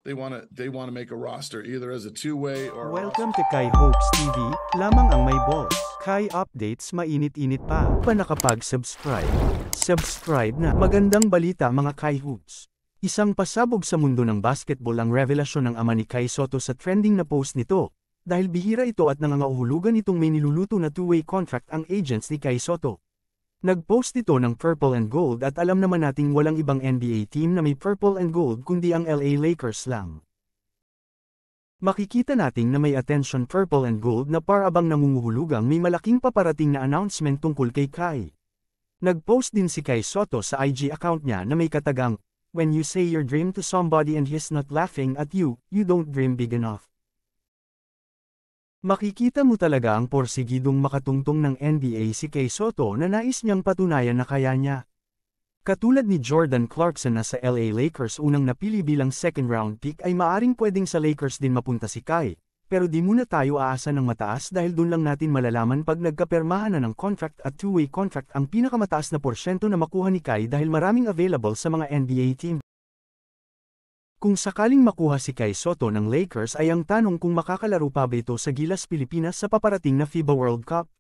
they want to make a roster either as a two-way or Welcome to Kai Hopes TV, lamang ang may balls. Kai updates mainit-init pa. Pa nakapag-subscribe? Subscribe na. Magandang balita mga Kai Hopes. Isang pasabog sa mundo ng basketball ang revelasyon ng ama ni Kai Sotto sa trending na post nito. Dahil bihira ito at nangangahulugan itong may niluluto na two-way contract ang agents ni Kai Sotto. Nag-post ito ng purple and gold at alam naman nating walang ibang NBA team na may purple and gold kundi ang LA Lakers lang. Makikita nating na may attention purple and gold na para bang nangunguhulugang may malaking paparating na announcement tungkol kay Kai. Nag-post din si Kai Sotto sa IG account niya na may katagang, "When you say your dream to somebody and he's not laughing at you, you don't dream big enough." Makikita mo talaga ang porsigidong makatungtong ng NBA si Kai Sotto na nais niyang patunayan na kaya niya. Katulad ni Jordan Clarkson na sa LA Lakers unang napili bilang second round pick ay maaring pwedeng sa Lakers din mapunta si Kai, pero di muna tayo aasa ng mataas dahil dun lang natin malalaman pag nagkapermahan na ng contract at two-way contract ang pinakamataas na porsyento na makuha ni Kai dahil maraming available sa mga NBA team. Kung sakaling makuha si Kai Sotto ng Lakers ay ang tanong kung makakalaro pa ba ito sa Gilas Pilipinas sa paparating na FIBA World Cup.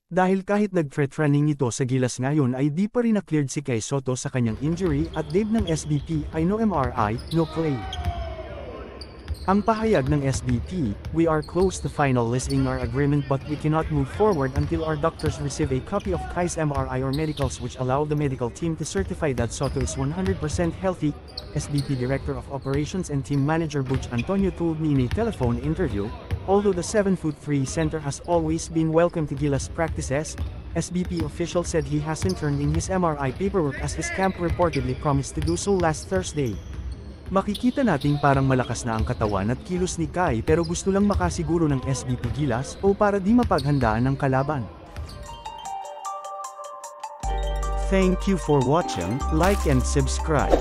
Dahil kahit nag-training ito sa Gilas ngayon ay di pa rin na-cleared si Kai Sotto sa kanyang injury at Dave ng SBP ay no MRI, no play. Ang pahayag ng SBP, "We are close to finalizing our agreement but we cannot move forward until our doctors receive a copy of Kai's MRI or medicals which allow the medical team to certify that Sotto is 100% healthy," SBP Director of Operations and Team Manager Butch Antonio told me in a telephone interview. Although the 7'3" center has always been welcome to Gilas practices, SBP official said he hasn't turned in his MRI paperwork as his camp reportedly promised to do so last Thursday. Makikita nating parang malakas na ang katawan at kilos ni Kai pero gusto lang makasiguro ng SBP Gilas o para di mapaghandaan ng kalaban. Thank you for watching, like and subscribe.